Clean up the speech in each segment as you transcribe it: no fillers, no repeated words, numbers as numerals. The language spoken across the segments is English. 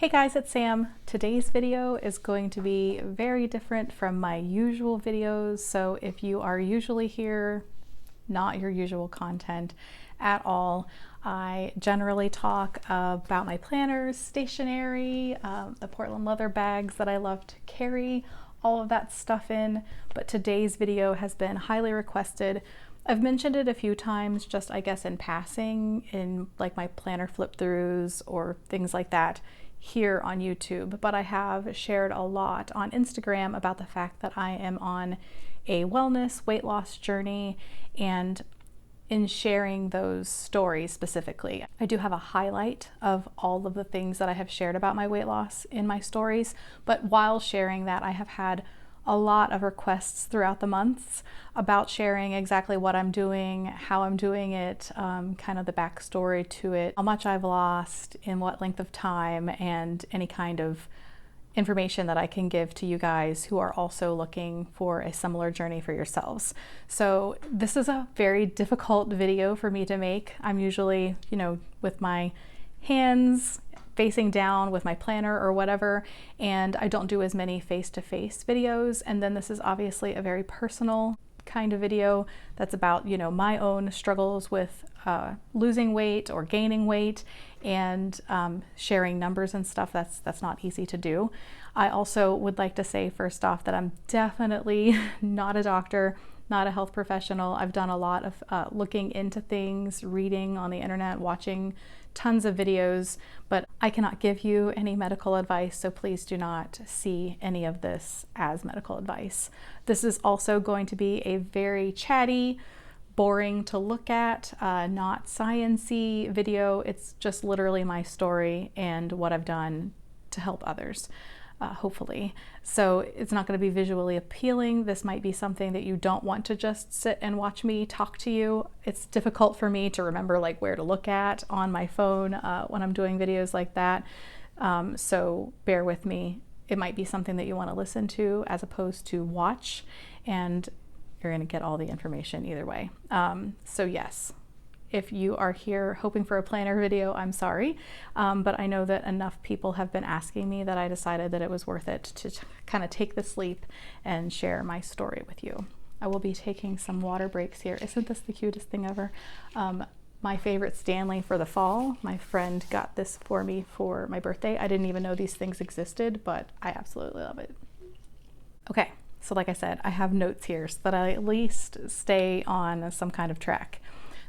Hey guys, it's Sam. Today's video is going to be very different from my usual videos. So if you are usually here, not your usual content at all, I generally talk about my planners, stationery, the Portland leather bags that I love to carry, all of that stuff in. But today's video has been highly requested. I've mentioned it a few times, just I guess in passing, in like my planner flip throughs or things like that here on YouTube, but I have shared a lot on Instagram about the fact that I am on a wellness weight loss journey, and in sharing those stories specifically, I do have a highlight of all of the things that I have shared about my weight loss in my stories, but while sharing that, I have had a lot of requests throughout the months about sharing exactly what I'm doing, how I'm doing it, kind of the backstory to it, how much I've lost, in what length of time, and any kind of information that I can give to you guys who are also looking for a similar journey for yourselves. So this is a very difficult video for me to make. I'm usually, with my hands facing down with my planner or whatever, and I don't do as many face-to-face videos. And then this is obviously a very personal kind of video that's about, my own struggles with losing weight or gaining weight, and sharing numbers and stuff. That's not easy to do. I also would like to say first off that I'm definitely not a doctor, not a health professional. I've done a lot of looking into things, reading on the internet, watching tons of videos, but I cannot give you any medical advice, so please do not see any of this as medical advice. This is also going to be a very chatty, boring to look at, not science-y video. It's just literally my story and what I've done to help others. Hopefully. So it's not going to be visually appealing. This might be something that you don't want to just sit and watch me talk to you. It's difficult for me to remember like where to look at on my phone when I'm doing videos like that. So bear with me. It might be something that you want to listen to as opposed to watch, and you're going to get all the information either way. So yes. If you are here hoping for a planner video, I'm sorry, but I know that enough people have been asking me that I decided that it was worth it to kind of take this leap and share my story with you. I will be taking some water breaks here. Isn't this the cutest thing ever? My favorite Stanley for the fall. My friend got this for me for my birthday. I didn't even know these things existed, but I absolutely love it. Okay, so like I said, I have notes here so that I at least stay on some kind of track.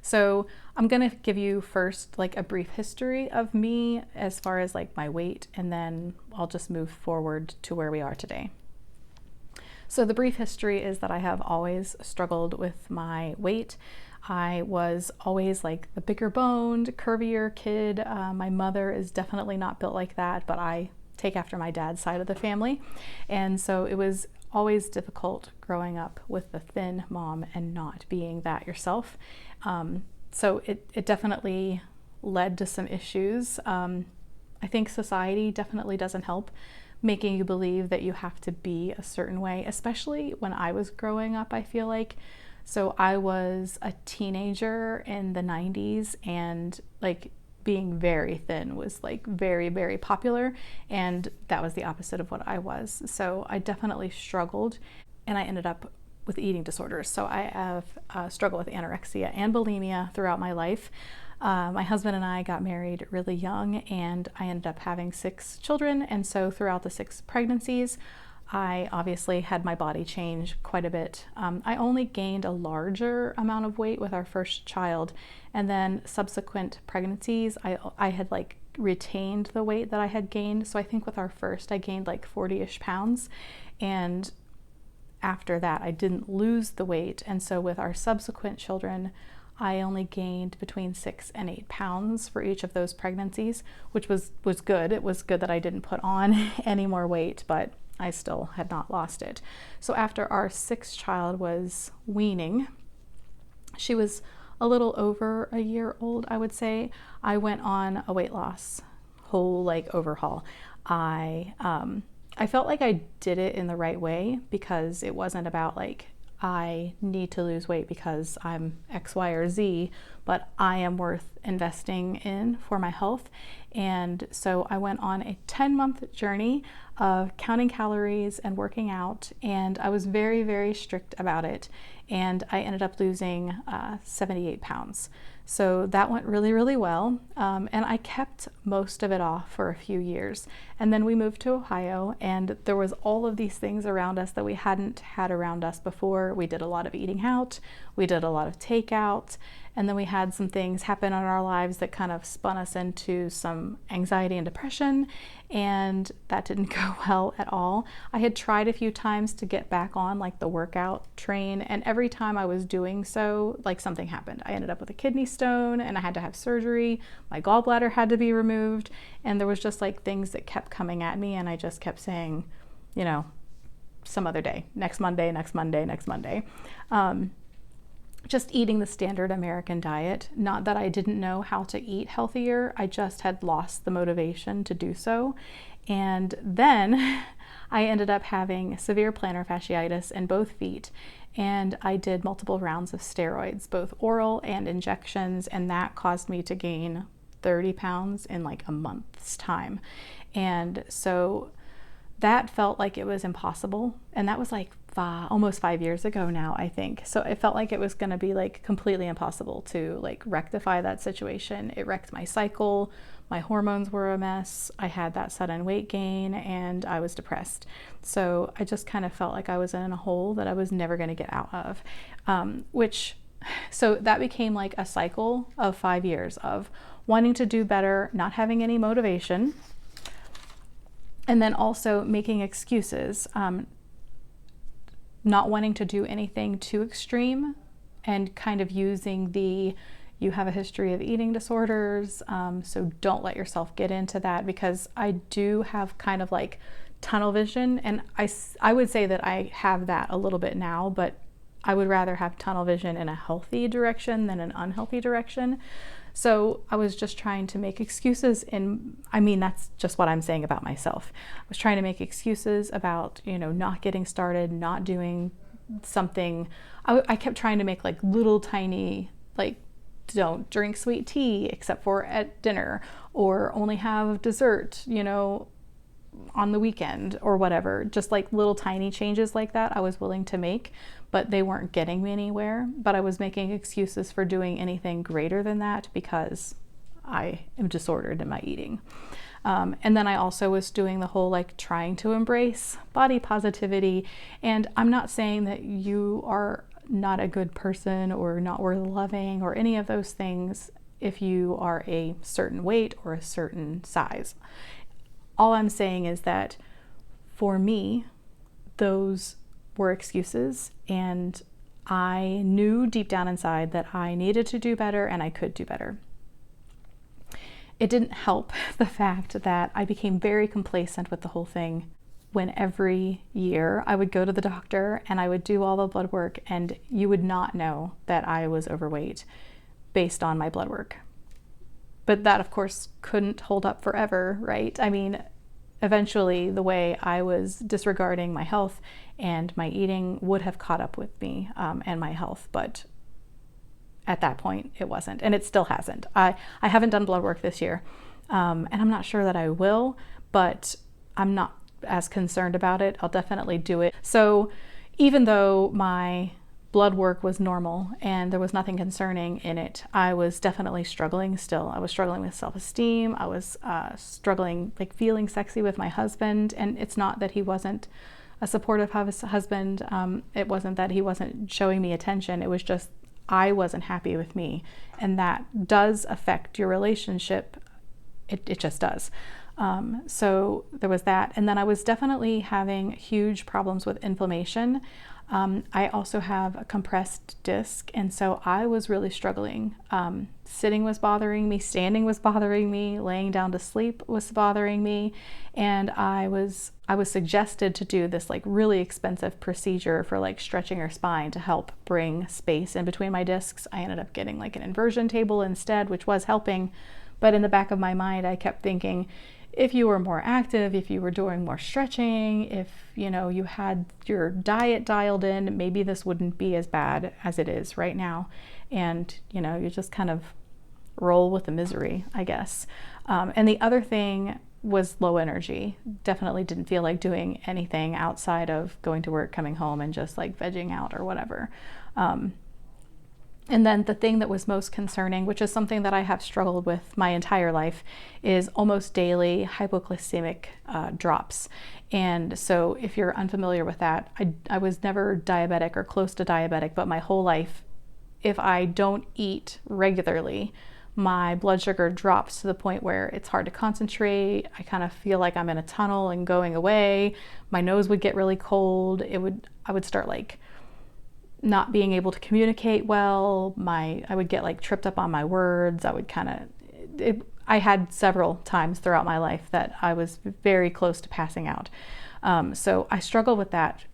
So I'm gonna give you first like a brief history of me as far as like my weight, and then I'll just move forward to where we are today. So the brief history is that I have always struggled with my weight. I was always like the bigger boned, curvier kid. My mother is definitely not built like that, but I take after my dad's side of the family. And so it was always difficult growing up with a thin mom and not being that yourself. So it definitely led to some issues. I think society definitely doesn't help making you believe that you have to be a certain way, especially when I was growing up, I feel like. So I was a teenager in the 90s, and like being very thin was like very, very popular, and that was the opposite of what I was. So I definitely struggled, and I ended up with eating disorders. So I have struggled with anorexia and bulimia throughout my life. My husband and I got married really young, and I ended up having 6 children. And so throughout the 6 pregnancies, I obviously had my body change quite a bit. I only gained a larger amount of weight with our first child, and then subsequent pregnancies, I had like retained the weight that I had gained. So I think with our first, I gained like 40-ish pounds, and after that, I didn't lose the weight. And so with our subsequent children, I only gained between 6 and 8 pounds for each of those pregnancies, which was good. It was good that I didn't put on any more weight, but I still had not lost it. So after our 6th child was weaning, she was a little over a year old, I would say, I went on a weight loss whole like overhaul. I felt like I did it in the right way, because it wasn't about like I need to lose weight because I'm X, Y, or Z, but I am worth investing in for my health. And so I went on a 10-month journey of counting calories and working out, and I was very, very strict about it. And I ended up losing 78 pounds. So that went really, really well. And I kept most of it off for a few years. And then we moved to Ohio, and there was all of these things around us that we hadn't had around us before. We did a lot of eating out, we did a lot of takeout, and then we had some things happen in our lives that kind of spun us into some anxiety and depression, and that didn't go well at all. I had tried a few times to get back on like the workout train, and every time I was doing so, like something happened. I ended up with a kidney stone and I had to have surgery. My gallbladder had to be removed, and there was just like things that kept coming at me, and I just kept saying, you know, some other day, next Monday, next Monday, next Monday. Just eating the standard American diet. Not that I didn't know how to eat healthier, I just had lost the motivation to do so. And then I ended up having severe plantar fasciitis in both feet, and I did multiple rounds of steroids, both oral and injections, and that caused me to gain 30 pounds in like a month's time. And so that felt like it was impossible, and that was like almost 5 years ago now, I think. So it felt like it was going to be like completely impossible to like rectify that situation. It wrecked my cycle, my hormones were a mess, I had that sudden weight gain, and I was depressed. So I just kind of felt like I was in a hole that I was never going to get out of, so that became like a cycle of 5 years of wanting to do better, not having any motivation, and then also making excuses, not wanting to do anything too extreme, and kind of using you have a history of eating disorders, so don't let yourself get into that, because I do have kind of like tunnel vision, and I would say that I have that a little bit now, but I would rather have tunnel vision in a healthy direction than an unhealthy direction. So I was just trying to make excuses, and I mean, that's just what I'm saying about myself. I was trying to make excuses about, you know, not getting started, not doing something. I kept trying to make like little tiny, like, don't drink sweet tea except for at dinner, or only have dessert, you know, on the weekend or whatever. Just like little tiny changes like that I was willing to make, but they weren't getting me anywhere. But I was making excuses for doing anything greater than that because I am disordered in my eating. And then I also was doing the whole like trying to embrace body positivity. And I'm not saying that you are not a good person or not worth loving or any of those things if you are a certain weight or a certain size. All I'm saying is that for me, those were excuses, and I knew deep down inside that I needed to do better and I could do better. It didn't help the fact that I became very complacent with the whole thing when every year I would go to the doctor and I would do all the blood work, and you would not know that I was overweight based on my blood work. But that, of course, couldn't hold up forever, right? I mean, eventually the way I was disregarding my health and my eating would have caught up with me and my health, but at that point it wasn't, and it still hasn't. I haven't done blood work this year, and I'm not sure that I will, but I'm not as concerned about it. I'll definitely do it. So even though my blood work was normal and there was nothing concerning in it, I was definitely struggling still. I was struggling with self-esteem. I was struggling like feeling sexy with my husband, and it's not that he wasn't a supportive husband. It wasn't that he wasn't showing me attention. It was just I wasn't happy with me, and that does affect your relationship. It just does. So there was that, and then I was definitely having huge problems with inflammation. I also have a compressed disc, and so I was really struggling. Sitting was bothering me, standing was bothering me, laying down to sleep was bothering me, and I was suggested to do this like really expensive procedure for like stretching your spine to help bring space in between my discs. I ended up getting like an inversion table instead, which was helping, but in the back of my mind I kept thinking, if you were more active, if you were doing more stretching, if you had your diet dialed in, maybe this wouldn't be as bad as it is right now. And you just kind of roll with the misery, I guess. And the other thing was low energy. Definitely didn't feel like doing anything outside of going to work, coming home, and just like vegging out or whatever. And then the thing that was most concerning, which is something that I have struggled with my entire life, is almost daily hypoglycemic drops. And so if you're unfamiliar with that, I was never diabetic or close to diabetic, but my whole life, if I don't eat regularly, my blood sugar drops to the point where it's hard to concentrate. I kind of feel like I'm in a tunnel and going away. My nose would get really cold. I would start like not being able to communicate well. I would get like tripped up on my words. I had several times throughout my life that I was very close to passing out. So I struggle with that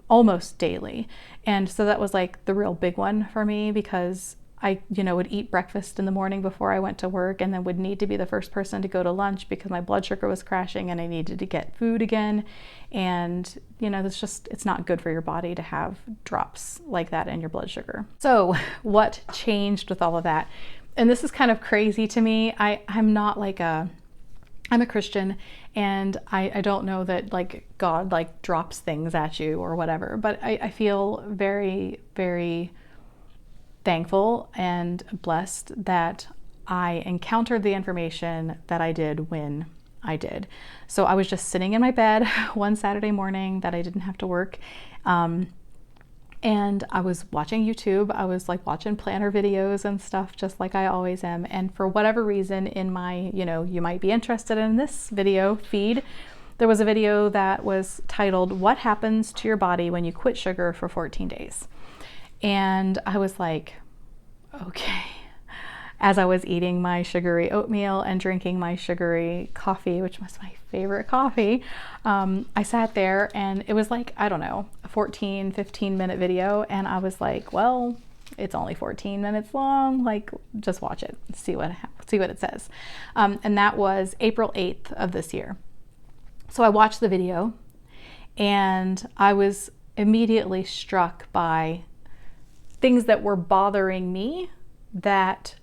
almost daily. And so that was like the real big one for me, because I, would eat breakfast in the morning before I went to work, and then would need to be the first person to go to lunch because my blood sugar was crashing and I needed to get food again. And, it's not good for your body to have drops like that in your blood sugar. So what changed with all of that? And this is kind of crazy to me. I'm not like I'm a Christian, and I don't know that like God like drops things at you or whatever, but I feel very, very thankful and blessed that I encountered the information that I did when I did. So I was just sitting in my bed one Saturday morning that I didn't have to work. And I was watching YouTube. I was like watching planner videos and stuff, just like I always am. And for whatever reason in my, you might be interested in this video feed, there was a video that was titled, "What Happens to Your Body When You Quit Sugar for 14 Days?" And I was like, okay. As I was eating my sugary oatmeal and drinking my sugary coffee, which was my favorite coffee, I sat there, and it was like, I don't know, a 15 minute video. And I was like, well, it's only 14 minutes long. Like, just watch it, see what it says. And that was April 8th of this year. So I watched the video, and I was immediately struck by things that were bothering me that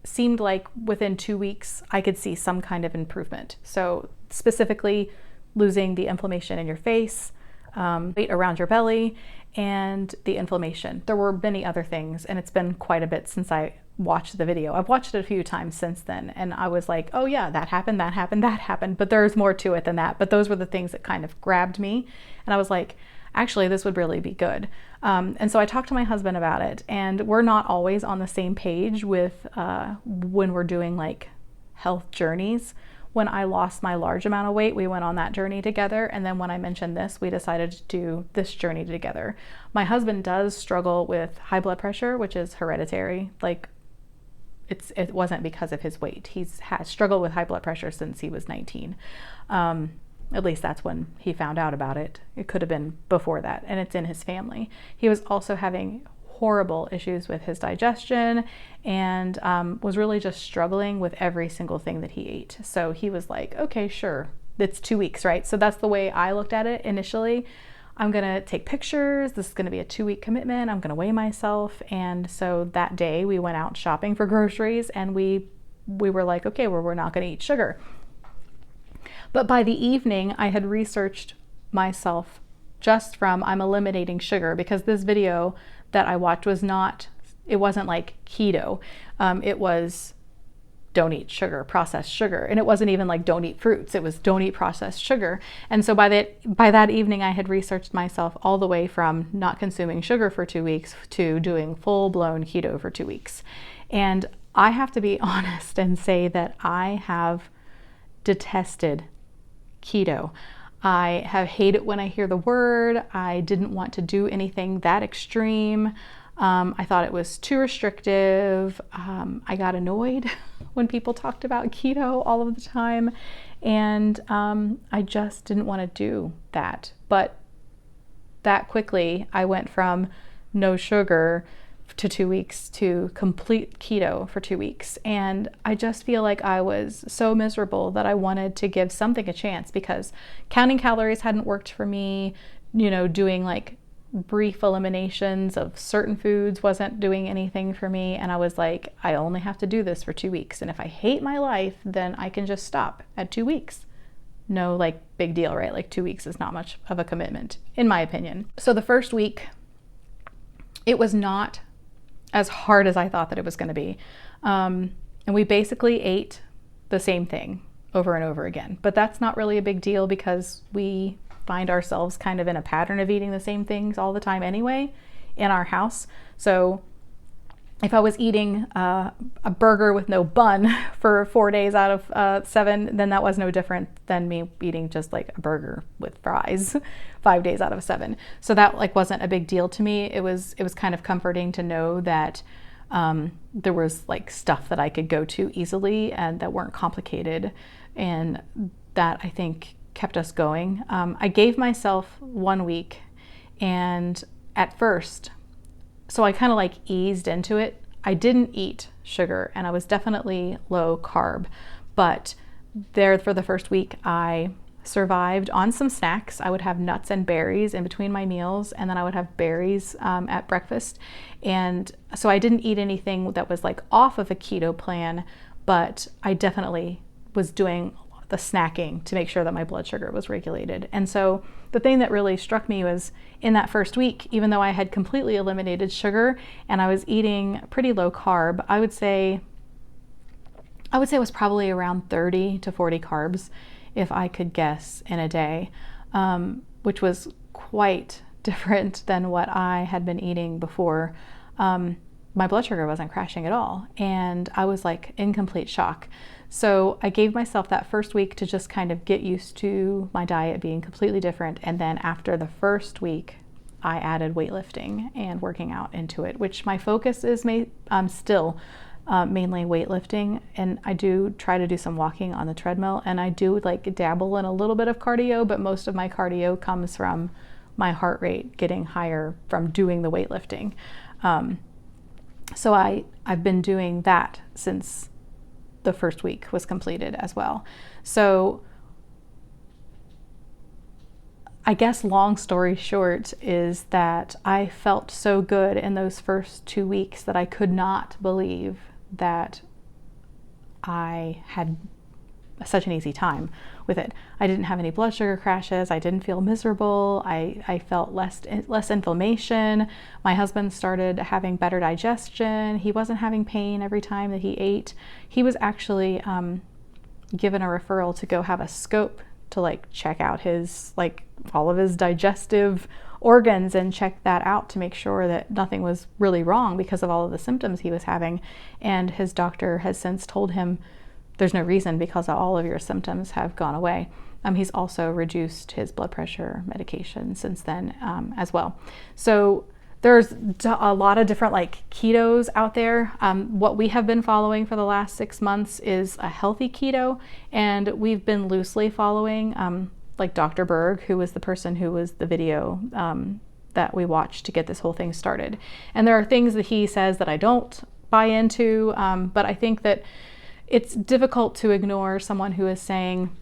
seemed like within 2 weeks I could see some kind of improvement. So specifically losing the inflammation in your face, weight around your belly, and the inflammation. There were many other things, and it's been quite a bit since I watched the video. I've watched it a few times since then, and I was like, oh yeah, that happened, but there's more to it than that. But those were the things that kind of grabbed me, and I was like, actually, this would really be good. And so I talked to my husband about it, and we're not always on the same page with when we're doing like health journeys. When I lost my large amount of weight, we went on that journey together. And then when I mentioned this, we decided to do this journey together. My husband does struggle with high blood pressure, which is hereditary. Like, it wasn't because of his weight. He's has struggled with high blood pressure since he was 19. At least that's when he found out about it. It could have been before that, and it's in his family. He was also having horrible issues with his digestion, and was really just struggling with every single thing that he ate. So he was like, okay, sure, it's 2 weeks, right? So that's the way I looked at it initially. I'm gonna take pictures. This is gonna be a 2-week commitment. I'm gonna weigh myself. And so that day we went out shopping for groceries, and we were like, okay, well, we're not gonna eat sugar. But by the evening, I had researched myself just from I'm eliminating sugar, because this video that I watched it wasn't like keto. It was don't eat sugar, processed sugar. And it wasn't even like don't eat fruits. It was don't eat processed sugar. And so by that evening, I had researched myself all the way from not consuming sugar for 2 weeks to doing full-blown keto for 2 weeks. And I have to be honest and say that I have detested keto. I have hated when I hear the word. I didn't want to do anything that extreme. I thought it was too restrictive. I got annoyed when people talked about keto all of the time, and I just didn't want to do that. But that quickly, I went from no sugar to 2 weeks to complete keto for 2 weeks. And I just feel like I was so miserable that I wanted to give something a chance, because counting calories hadn't worked for me. Doing like brief eliminations of certain foods wasn't doing anything for me. And I was like, I only have to do this for 2 weeks. And if I hate my life, then I can just stop at 2 weeks. No, like, big deal, right? Like 2 weeks is not much of a commitment, in my opinion. So the first week, it was not as hard as I thought that it was going to be. And we basically ate the same thing over and over again. But that's not really a big deal, because we find ourselves kind of in a pattern of eating the same things all the time anyway in our house. So if I was eating a burger with no bun for 4 days out of 7, then that was no different than me eating just like a burger with fries 5 days out of 7. So that like wasn't a big deal to me. It was kind of comforting to know that there was like stuff that I could go to easily and that weren't complicated, and that I think kept us going. I gave myself 1 week, and at first, so I kind of like eased into it. I didn't eat sugar, and I was definitely low carb, but there for the first week I survived on some snacks. I would have nuts and berries in between my meals, and then I would have berries at breakfast. And so I didn't eat anything that was like off of a keto plan, but I definitely was doing the snacking to make sure that my blood sugar was regulated. And so the thing that really struck me was in that first week, even though I had completely eliminated sugar and I was eating pretty low carb, I would say it was probably around 30 to 40 carbs, if I could guess, in a day, which was quite different than what I had been eating before. My blood sugar wasn't crashing at all, and I was like in complete shock. So I gave myself that first week to just kind of get used to my diet being completely different. And then after the first week, I added weightlifting and working out into it, which my focus is still mainly weightlifting. And I do try to do some walking on the treadmill, and I do like dabble in a little bit of cardio, but most of my cardio comes from my heart rate getting higher from doing the weightlifting. So I've been doing that since the first week was completed as well. So I guess long story short is that I felt so good in those first 2 weeks that I could not believe that I had such an easy time with it. I didn't have any blood sugar crashes. I didn't feel miserable. I felt less inflammation. My husband started having better digestion. He wasn't having pain every time that he ate. He was actually given a referral to go have a scope to like check out his all of his digestive organs and check that out to make sure that nothing was really wrong because of all of the symptoms he was having. And his doctor has since told him there's no reason, because all of your symptoms have gone away. He's also reduced his blood pressure medication since then as well. So there's a lot of different like ketos out there. What we have been following for the last 6 months is a healthy keto, and we've been loosely following like Dr. Berg, who was the person who was the video that we watched to get this whole thing started. And there are things that he says that I don't buy into, but I think that it's difficult to ignore someone who is saying,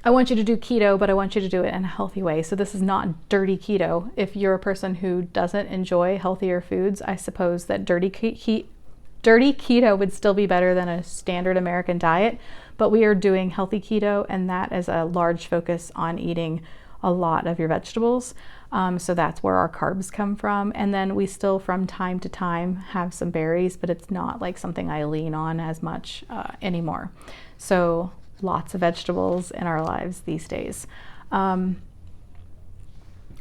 I want you to do keto, but I want you to do it in a healthy way. So this is not dirty keto. If you're a person who doesn't enjoy healthier foods, I suppose that dirty keto would still be better than a standard American diet, but we are doing healthy keto, and that is a large focus on eating a lot of your vegetables. So that's where our carbs come from. And then we still from time to time have some berries, but it's not like something I lean on as much anymore. So lots of vegetables in our lives these days. I'll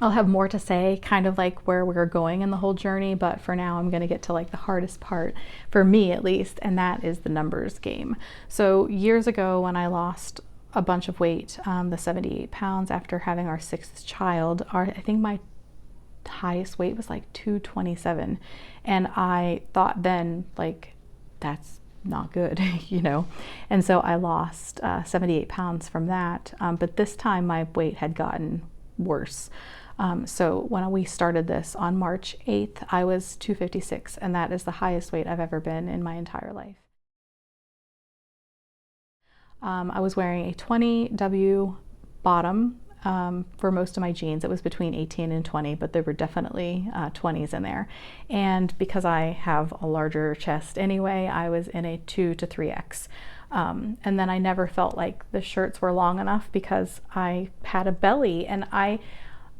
have more to say kind of like where we're going in the whole journey, but for now I'm going to get to like the hardest part for me at least, and that is the numbers game. So years ago when I lost a bunch of weight, the 78 pounds after having our 6th child, I think my highest weight was like 227. And I thought then like, that's not good, you know? And so I lost 78 pounds from that. But this time my weight had gotten worse. So when we started this on March 8th, I was 256, and that is the highest weight I've ever been in my entire life. I was wearing a 20W bottom for most of my jeans. It was between 18 and 20, but there were definitely 20s in there. And because I have a larger chest anyway, I was in a 2 to 3X. And then I never felt like the shirts were long enough because I had a belly, and I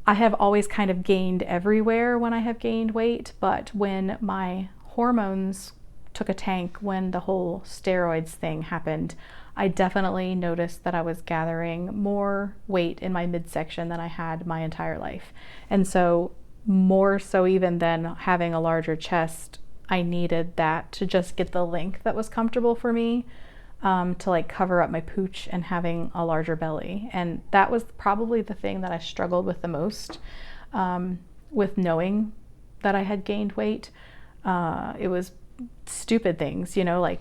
have always kind of gained everywhere when I have gained weight, but when my hormones took a tank, when the whole steroids thing happened, I definitely noticed that I was gathering more weight in my midsection than I had my entire life. And so more so even than having a larger chest, I needed that to just get the length that was comfortable for me, to like cover up my pooch and having a larger belly. And that was probably the thing that I struggled with the most, with knowing that I had gained weight. It was stupid things, you know, like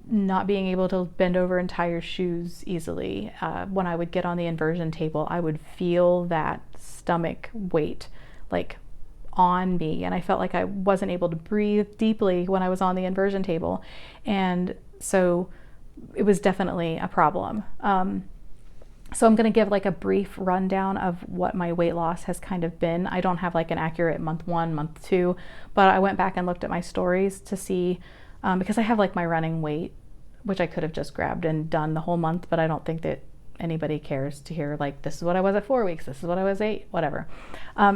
not being able to bend over and tie your shoes easily. When I would get on the inversion table, I would feel that stomach weight like on me, and I felt like I wasn't able to breathe deeply when I was on the inversion table. And so it was definitely a problem. So I'm going to give like a brief rundown of what my weight loss has kind of been. I don't have like an accurate month 1, month 2, but I went back and looked at my stories to see, because I have like my running weight, which I could have just grabbed and done the whole month, but I don't think that anybody cares to hear like, this is what I was at 4 weeks, this is what I was 8, whatever.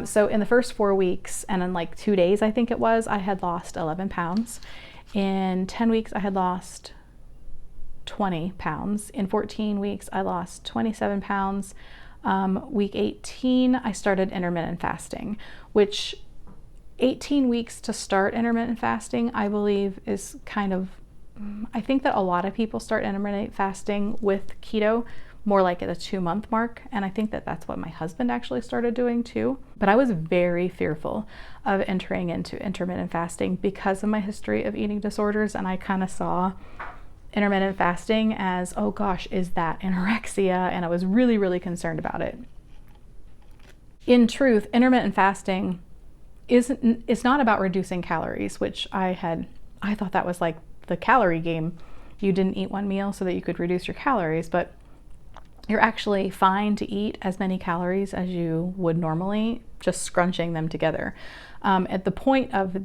So in the first 4 weeks and in like 2 days, I think it was, I had lost 11 pounds. In 10 weeks, I had lost 20 pounds. In 14 weeks, I lost 27 pounds. Week 18, I started intermittent fasting, which 18 weeks to start intermittent fasting, I believe is kind of, I think that a lot of people start intermittent fasting with keto more like at a 2-month mark. And I think that that's what my husband actually started doing too. But I was very fearful of entering into intermittent fasting because of my history of eating disorders. And I kind of saw intermittent fasting as, oh gosh, is that anorexia? And I was really, really concerned about it. In truth, intermittent fasting it's not about reducing calories, which I thought that was like the calorie game. You didn't eat one meal so that you could reduce your calories, but you're actually fine to eat as many calories as you would normally, just scrunching them together. At the point of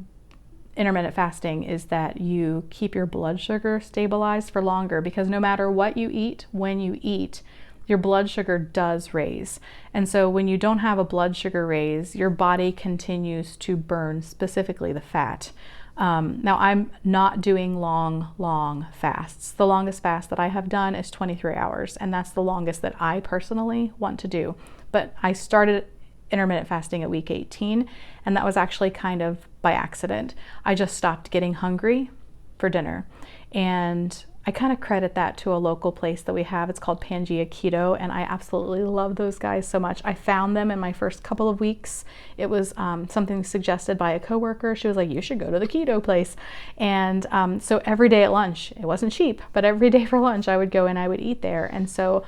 intermittent fasting is that you keep your blood sugar stabilized for longer, because no matter what you eat, when you eat, your blood sugar does raise. And so when you don't have a blood sugar raise, your body continues to burn specifically the fat. Now I'm not doing long fasts. The longest fast that I have done is 23 hours, and that's the longest that I personally want to do. But I started intermittent fasting at week 18, and that was actually kind of by accident. I just stopped getting hungry for dinner, and I kind of credit that to a local place that we have. It's called Pangea Keto, and I absolutely love those guys so much. I found them in my first couple of weeks. It was something suggested by a coworker. She was like, you should go to the keto place. And so every day at lunch, it wasn't cheap, but every day for lunch I would go and I would eat there. And so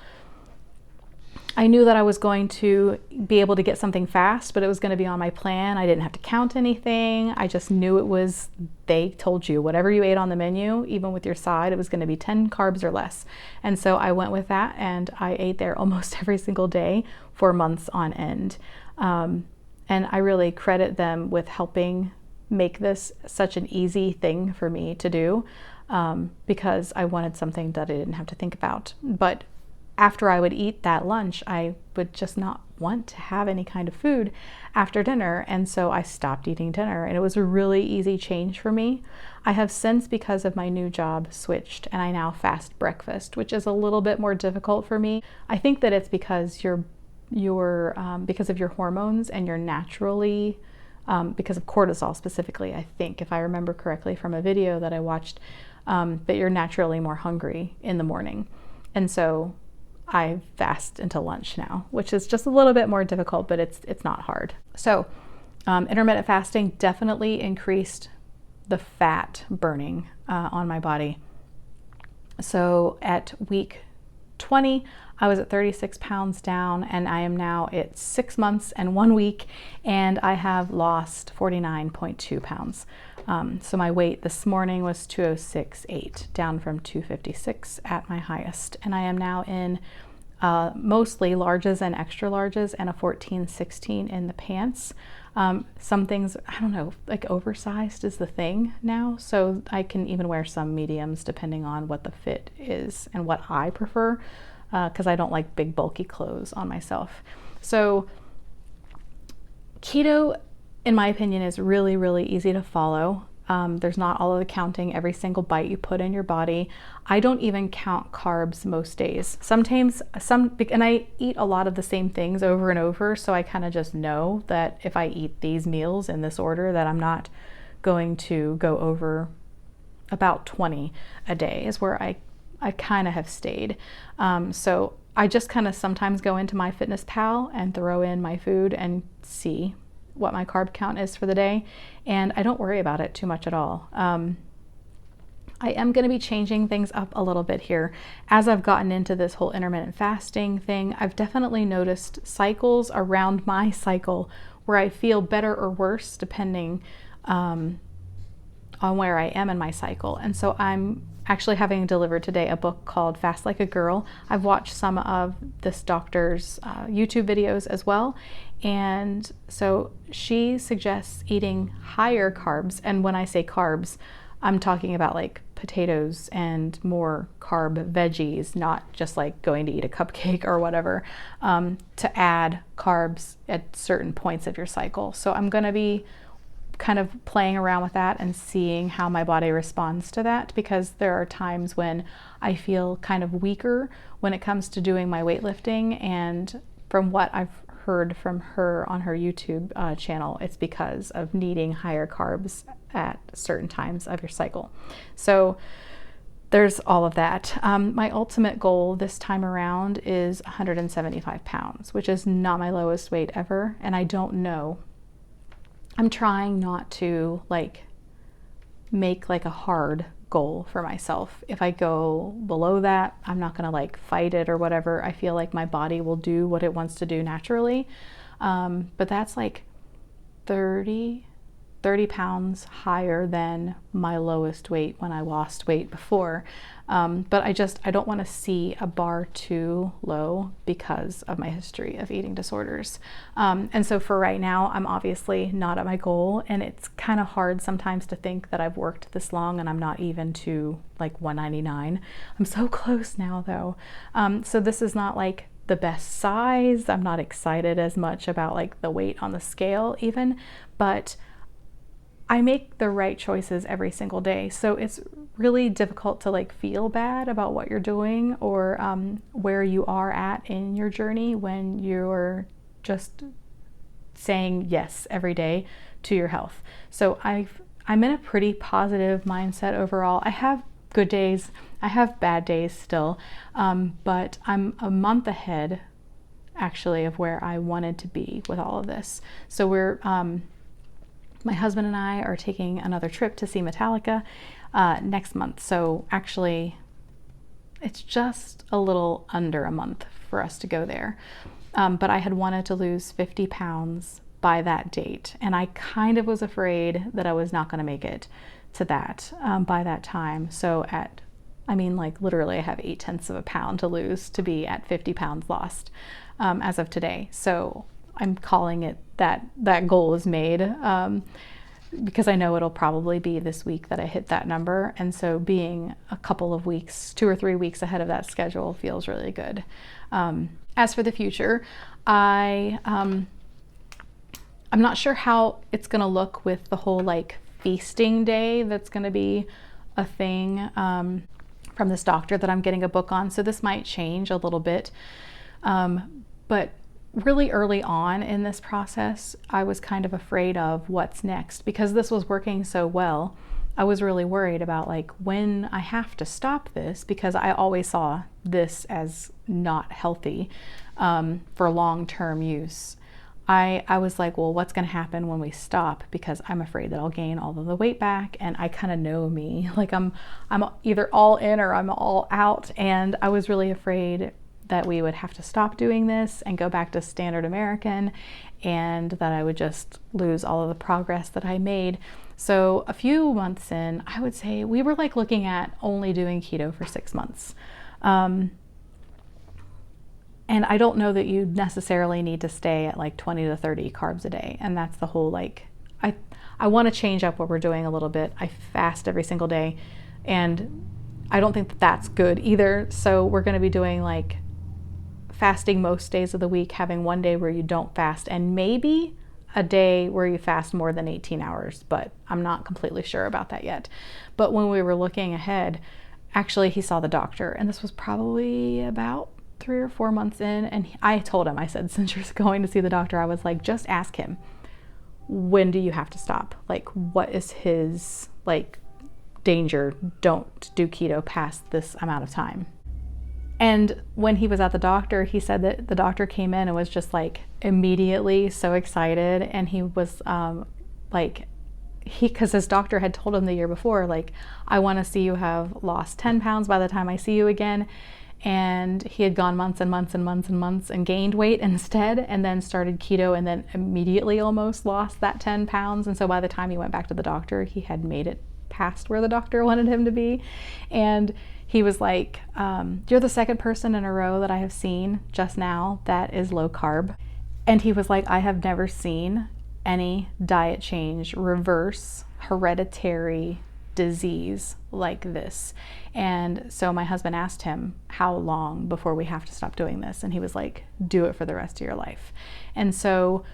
I knew that I was going to be able to get something fast, but it was going to be on my plan. I didn't have to count anything. I just knew it was, they told you whatever you ate on the menu, even with your side, it was going to be 10 carbs or less. And so I went with that, and I ate there almost every single day for months on end. And I really credit them with helping make this such an easy thing for me to do, because I wanted something that I didn't have to think about. But after I would eat that lunch, I would just not want to have any kind of food after dinner. And so I stopped eating dinner, and it was a really easy change for me. I have since, because of my new job, switched, and I now fast breakfast, which is a little bit more difficult for me. I think that it's because because of your hormones, and you're naturally, because of cortisol specifically, I think, if I remember correctly from a video that I watched, that you're naturally more hungry in the morning. And so I fast until lunch now, which is just a little bit more difficult, but it's not hard. So intermittent fasting definitely increased the fat burning on my body. So at week 2020, I was at 36 pounds down, and I am now at 6 months and 1 week, and I have lost 49.2 pounds. So my weight this morning was 206.8, down from 256 at my highest. And I am now in mostly larges and extra larges, and a 14-16 in the pants. Some things, I don't know, like oversized is the thing now. So I can even wear some mediums depending on what the fit is and what I prefer, because I don't like big bulky clothes on myself. So keto, in my opinion, is really, really easy to follow. There's not all of the counting every single bite you put in your body. I don't even count carbs most days. Sometimes, and I eat a lot of the same things over and over, so I kind of just know that if I eat these meals in this order, that I'm not going to go over about 20 a day is where I kind of have stayed. So I just kind of sometimes go into MyFitnessPal and throw in my food and see what my carb count is for the day, and I don't worry about it too much at all. I am going to be changing things up a little bit here. As I've gotten into this whole intermittent fasting thing, I've definitely noticed cycles around my cycle where I feel better or worse depending on where I am in my cycle. And so I'm actually having delivered today a book called Fast Like a Girl. I've watched some of this doctor's YouTube videos as well. And so she suggests eating higher carbs. And when I say carbs, I'm talking about like potatoes and more carb veggies, not just like going to eat a cupcake or whatever, to add carbs at certain points of your cycle. So I'm going to be kind of playing around with that and seeing how my body responds to that, because there are times when I feel kind of weaker when it comes to doing my weightlifting, and from what I've heard from her on her YouTube channel, it's because of needing higher carbs at certain times of your cycle. So there's all of that. My ultimate goal this time around is 175 pounds, which is not my lowest weight ever, and I don't know. I'm trying not to like make like a hard goal for myself. If I go below that, I'm not gonna like fight it or whatever. I feel like my body will do what it wants to do naturally. But that's like 30 pounds higher than my lowest weight when I lost weight before. But I don't want to see a bar too low because of my history of eating disorders. And so for right now, I'm obviously not at my goal, and it's kind of hard sometimes to think that I've worked this long and I'm not even to like 199. I'm so close now though. So this is not like the best size. I'm not excited as much about like the weight on the scale even, but I make the right choices every single day. So it's really difficult to like feel bad about what you're doing or where you are at in your journey when you're just saying yes every day to your health. So I'm in a pretty positive mindset overall. I have good days, I have bad days still, but I'm a month ahead actually of where I wanted to be with all of this. So we're my husband and I are taking another trip to see Metallica next month. So actually, it's just a little under a month for us to go there. But I had wanted to lose 50 pounds by that date. And I kind of was afraid that I was not going to make it to that by that time. So like literally I have 0.8 of a pound to lose to be at 50 pounds lost as of today. So I'm calling it that goal is made because I know it'll probably be this week that I hit that number. And so being a couple of weeks, 2 or 3 weeks ahead of that schedule feels really good. As for the future, I'm not sure how it's going to look with the whole like feasting day that's going to be a thing from this doctor that I'm getting a book on. So this might change a little bit. But really early on in this process, I was kind of afraid of what's next because this was working so well. I was really worried about like when I have to stop this, because I always saw this as not healthy for long-term use. I was like, well, what's going to happen when we stop? Because I'm afraid that I'll gain all of the weight back. And I kind of know me, like I'm either all in or I'm all out. And I was really afraid that we would have to stop doing this and go back to standard American, and that I would just lose all of the progress that I made. So a few months in, I would say we were like looking at only doing keto for 6 months. And I don't know that you necessarily need to stay at like 20 to 30 carbs a day. And that's the whole, like, I want to change up what we're doing a little bit. I fast every single day, and I don't think that that's good either. So we're going to be doing like fasting most days of the week, having one day where you don't fast, and maybe a day where you fast more than 18 hours, but I'm not completely sure about that yet. But when we were looking ahead, actually he saw the doctor, and this was probably about 3 or 4 months in, and I told him, I said, since you're going to see the doctor, I was like, just ask him, when do you have to stop? Like, what is his like danger? Don't do keto past this amount of time. And when he was at the doctor, he said that the doctor came in and was just like immediately so excited. And he was because his doctor had told him the year before, like, I want to see you have lost 10 pounds by the time I see you again. And he had gone months and months and months and months and gained weight instead, and then started keto, and then immediately almost lost that 10 pounds. And so by the time he went back to the doctor, he had made it past where the doctor wanted him to be. And he was like, you're the second person in a row that I have seen just now that is low carb. And he was like, I have never seen any diet change reverse hereditary disease like this. And so my husband asked him, how long before we have to stop doing this? And he was like, do it for the rest of your life. And so,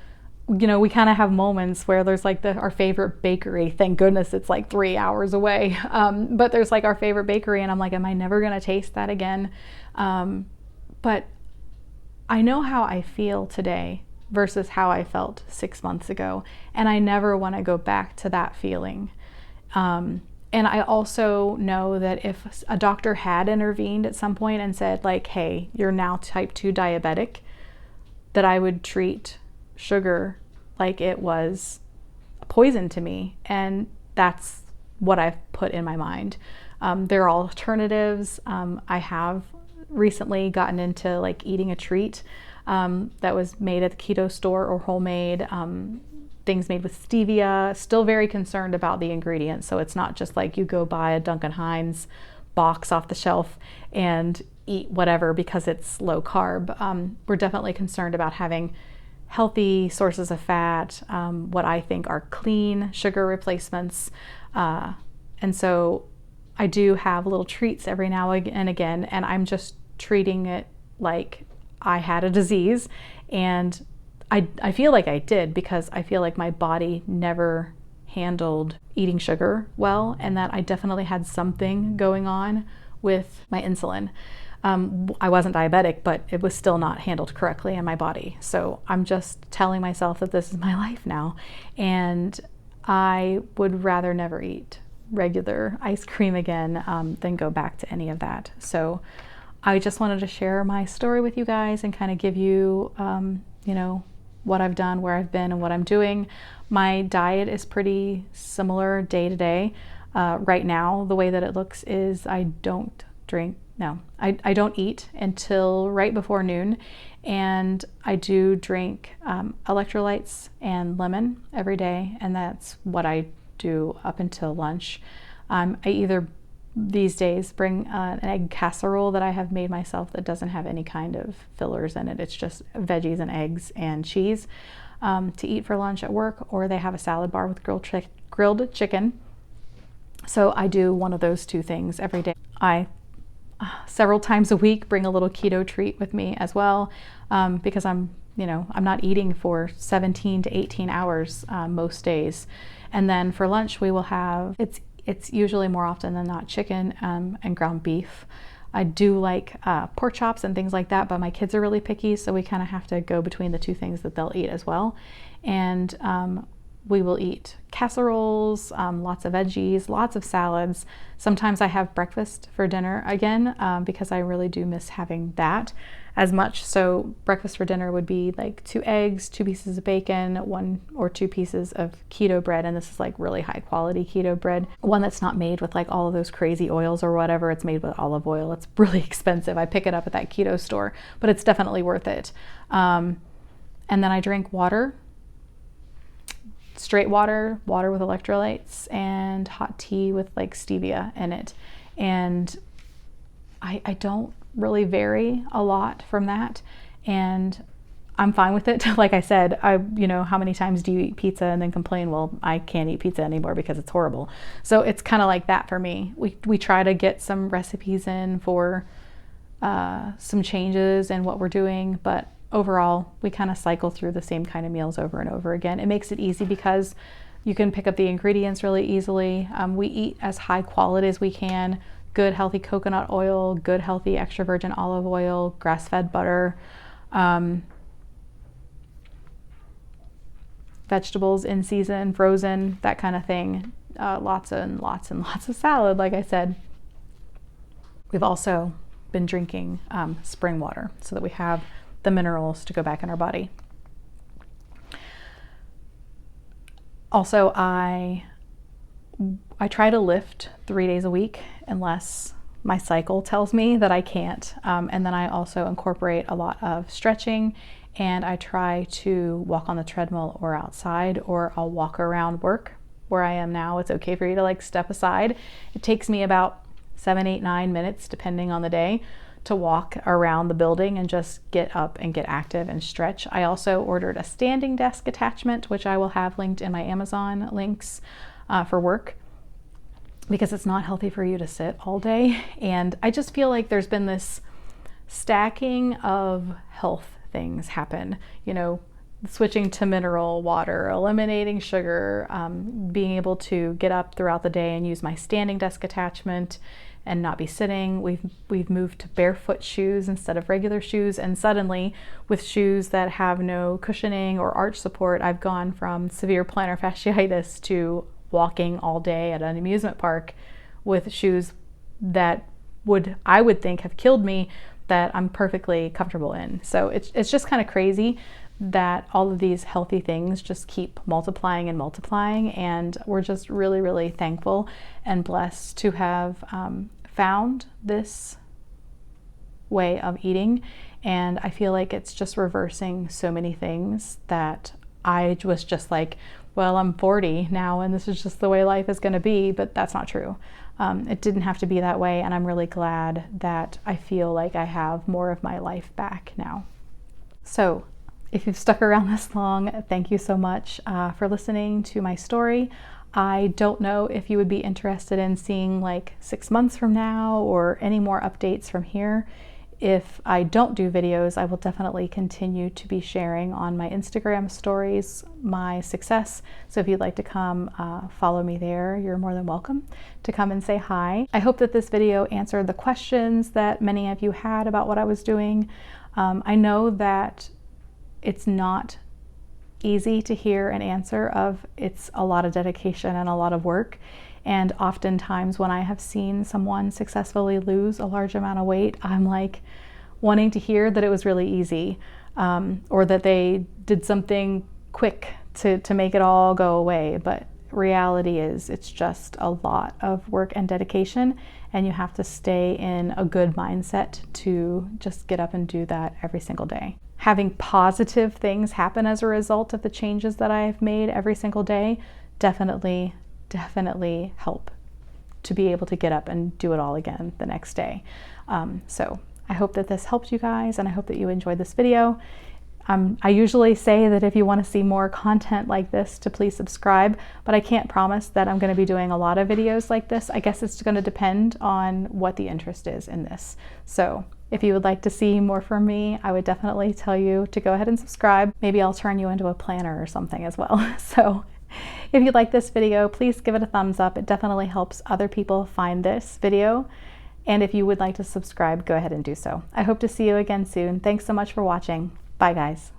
you know, we kind of have moments where there's like our favorite bakery. Thank goodness it's like 3 hours away. But there's like our favorite bakery, and I'm like, am I never going to taste that again? But I know how I feel today versus how I felt 6 months ago. And I never want to go back to that feeling. And I also know that if a doctor had intervened at some point and said like, hey, you're now type 2 diabetic, that I would treat sugar like it was a poison to me. And that's what I've put in my mind. There are alternatives. I have recently gotten into like eating a treat that was made at the keto store or homemade, things made with stevia. Still very concerned about the ingredients. So it's not just like you go buy a Duncan Hines box off the shelf and eat whatever because it's low carb. We're definitely concerned about having healthy sources of fat, what I think are clean sugar replacements. And so I do have little treats every now and again, and I'm just treating it like I had a disease. And I feel like I did, because I feel like my body never handled eating sugar well, and that I definitely had something going on with my insulin. I wasn't diabetic, but it was still not handled correctly in my body. So I'm just telling myself that this is my life now, and I would rather never eat regular ice cream again than go back to any of that. So I just wanted to share my story with you guys and kind of give you, you know, what I've done, where I've been, and what I'm doing. My diet is pretty similar day to day. Right now, the way that it looks is I don't eat until right before noon, and I do drink electrolytes and lemon every day, and that's what I do up until lunch. I either these days bring an egg casserole that I have made myself that doesn't have any kind of fillers in it. It's just veggies and eggs and cheese to eat for lunch at work, or they have a salad bar with grilled chicken. So I do one of those two things every day. I several times a week bring a little keto treat with me as well, because I'm not eating for 17 to 18 hours most days. And then for lunch we will have, it's usually more often than not chicken and ground beef. I do like pork chops and things like that, but my kids are really picky, so we kind of have to go between the two things that they'll eat as well. And we will eat casseroles, lots of veggies, lots of salads. Sometimes I have breakfast for dinner again, because I really do miss having that. as much. So breakfast for dinner would be like 2 eggs, 2 pieces of bacon, 1 or 2 pieces of keto bread. And this is like really high quality keto bread, one that's not made with like all of those crazy oils or whatever. It's made with olive oil. It's really expensive. I pick it up at that keto store, but it's definitely worth it. And then I drink water, straight water with electrolytes, and hot tea with like stevia in it. And I don't really vary a lot from that, and I'm fine with it. Like I said, how many times do you eat pizza and then complain, well, I can't eat pizza anymore because it's horrible. So it's kind of like that for me. We try to get some recipes in for some changes in what we're doing, but overall, we kind of cycle through the same kind of meals over and over again. It makes it easy because you can pick up the ingredients really easily. We eat as high quality as we can. Good healthy coconut oil, good healthy extra virgin olive oil, grass-fed butter, vegetables in season, frozen, that kind of thing. Lots and lots of salad, like I said. We've also been drinking spring water so that we have the minerals to go back in our body. Also, I try to lift 3 days a week unless my cycle tells me that I can't. And then I also incorporate a lot of stretching, and I try to walk on the treadmill or outside, or I'll walk around work. Where I am now, it's okay for you to like step aside. It takes me about 7, 8, 9 minutes, depending on the day, to walk around the building and just get up and get active and stretch. I also ordered a standing desk attachment, which I will have linked in my Amazon links for work, because it's not healthy for you to sit all day. And I just feel like there's been this stacking of health things happen, switching to mineral water, eliminating sugar, being able to get up throughout the day and use my standing desk attachment and not be sitting. We've moved to barefoot shoes instead of regular shoes, and suddenly with shoes that have no cushioning or arch support, I've gone from severe plantar fasciitis to walking all day at an amusement park with shoes that I would think have killed me, that I'm perfectly comfortable in. So it's just kind of crazy that all of these healthy things just keep multiplying and multiplying, and we're just really, really thankful and blessed to have found this way of eating. And I feel like it's just reversing so many things that I was just like, well, I'm 40 now and this is just the way life is going to be, but that's not true. It didn't have to be that way, and I'm really glad that I feel like I have more of my life back now. So if you've stuck around this long, thank you so much for listening to my story. I don't know if you would be interested in seeing like 6 months from now or any more updates from here. If I don't do videos, I will definitely continue to be sharing on my Instagram stories my success. So if you'd like to come follow me there, you're more than welcome to come and say hi. I hope that this video answered the questions that many of you had about what I was doing. I know that it's not easy to hear an answer of, it's a lot of dedication and a lot of work. And oftentimes when I have seen someone successfully lose a large amount of weight, I'm like wanting to hear that it was really easy, or that they did something quick to make it all go away. But reality is, it's just a lot of work and dedication, and you have to stay in a good mindset to just get up and do that every single day. Having positive things happen as a result of the changes that I have made every single day definitely help to be able to get up and do it all again the next day. So I hope that this helped you guys, and I hope that you enjoyed this video. I usually say that if you want to see more content like this, to please subscribe, but I can't promise that I'm going to be doing a lot of videos like this. I guess it's going to depend on what the interest is in this. So if you would like to see more from me, I would definitely tell you to go ahead and subscribe. Maybe I'll turn you into a planner or something as well. So if you like this video, please give it a thumbs up. It definitely helps other people find this video. And if you would like to subscribe, go ahead and do so. I hope to see you again soon. Thanks so much for watching. Bye, guys.